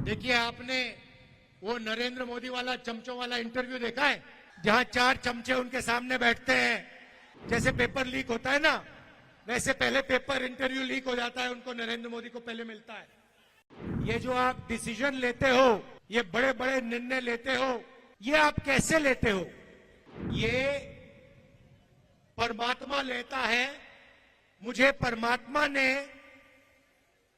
देखिए, आपने वो नरेंद्र मोदी वाला चमचों वाला इंटरव्यू देखा है, जहां 4 चमचे उनके सामने बैठते हैं। जैसे पेपर लीक होता है ना, वैसे पहले पेपर इंटरव्यू लीक हो जाता है, उनको नरेंद्र मोदी को पहले मिलता है। ये जो आप डिसीजन लेते हो, ये बड़े बड़े निर्णय लेते हो, ये आप कैसे लेते हो? ये परमात्मा लेता है। मुझे परमात्मा ने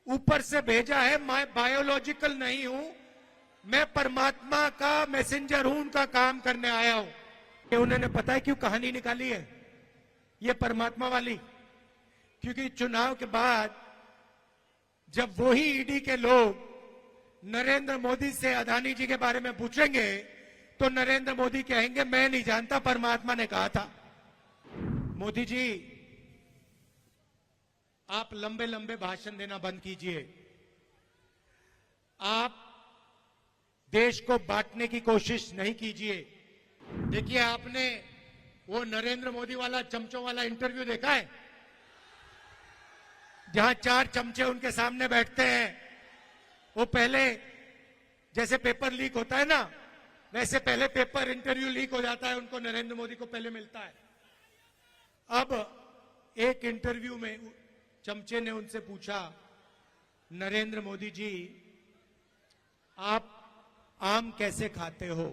ऊपर से भेजा है। मैं बायोलॉजिकल नहीं हूं, मैं परमात्मा का मैसेंजर हूं, उनका काम करने आया हूं। ये उन्होंने पता है क्यों कहानी निकाली है, ये परमात्मा वाली? क्योंकि चुनाव के बाद जब वही ईडी के लोग नरेंद्र मोदी से अदानी जी के बारे में पूछेंगे, तो नरेंद्र मोदी कहेंगे मैं नहीं जानता, परमात्मा ने कहा था। मोदी जी, आप लंबे लंबे भाषण देना बंद कीजिए। आप देश को बांटने की कोशिश नहीं कीजिए। देखिए, आपने वो नरेंद्र मोदी वाला चमचों वाला इंटरव्यू देखा है, जहां 4 चमचे उनके सामने बैठते हैं। वो पहले जैसे पेपर लीक होता है ना, वैसे पहले पेपर इंटरव्यू लीक हो जाता है, उनको नरेंद्र मोदी को पहले मिलता है। अब एक इंटरव्यू में चमचे ने उनसे पूछा, नरेंद्र मोदी जी, आप आम कैसे खाते हो?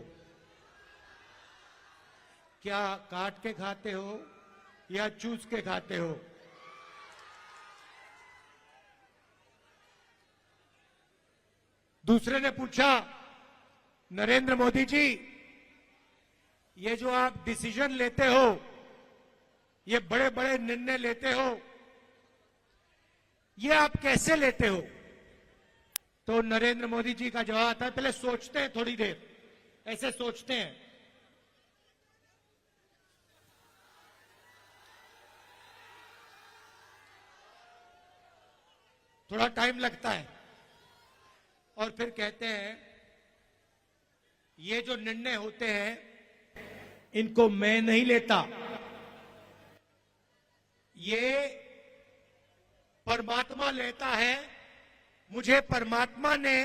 क्या काट के खाते हो या चूस के खाते हो? दूसरे ने पूछा, नरेंद्र मोदी जी, ये जो आप डिसीजन लेते हो, ये बड़े बड़े निर्णय लेते हो, ये आप कैसे लेते हो? तो नरेंद्र मोदी जी का जवाब आता है, पहले सोचते हैं थोड़ी देर, ऐसे सोचते हैं। थोड़ा टाइम लगता है और फिर कहते हैं, ये जो निर्णय होते हैं इनको मैं नहीं लेता, ये परमात्मा लेता है। मुझे परमात्मा ने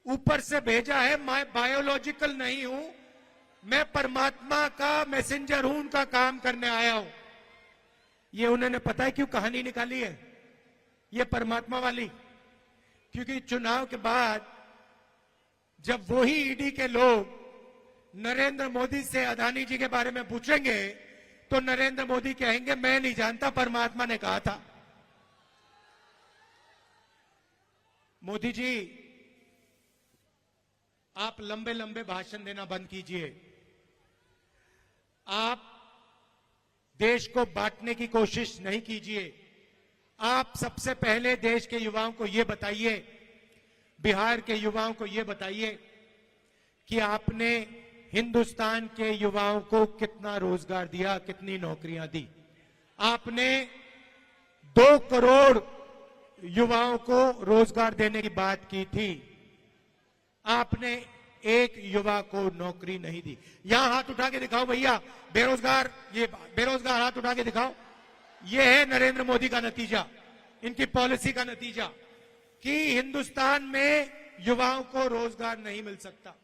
ऊपर से भेजा है। मैं बायोलॉजिकल नहीं हूं, मैं परमात्मा का मैसेंजर हूं, उनका काम करने आया हूं। ये उन्होंने पता है क्यों कहानी निकाली है, ये परमात्मा वाली? क्योंकि चुनाव के बाद जब वही ईडी के लोग नरेंद्र मोदी से अदानी जी के बारे में पूछेंगे, तो नरेंद्र मोदी कहेंगे मैं नहीं जानता, परमात्मा ने कहा था। मोदी जी, आप लंबे लंबे भाषण देना बंद कीजिए। आप देश को बांटने की कोशिश नहीं कीजिए। आप सबसे पहले देश के युवाओं को यह बताइए, बिहार के युवाओं को यह बताइए कि आपने हिंदुस्तान के युवाओं को कितना रोजगार दिया, कितनी नौकरियां दी। आपने 2 करोड़ युवाओं को रोजगार देने की बात की थी, आपने एक युवा को नौकरी नहीं दी। यहां हाथ उठा के दिखाओ भैया, बेरोजगार, ये बेरोजगार हाथ उठा के दिखाओ। ये है नरेंद्र मोदी का नतीजा, इनकी पॉलिसी का नतीजा, कि हिंदुस्तान में युवाओं को रोजगार नहीं मिल सकता।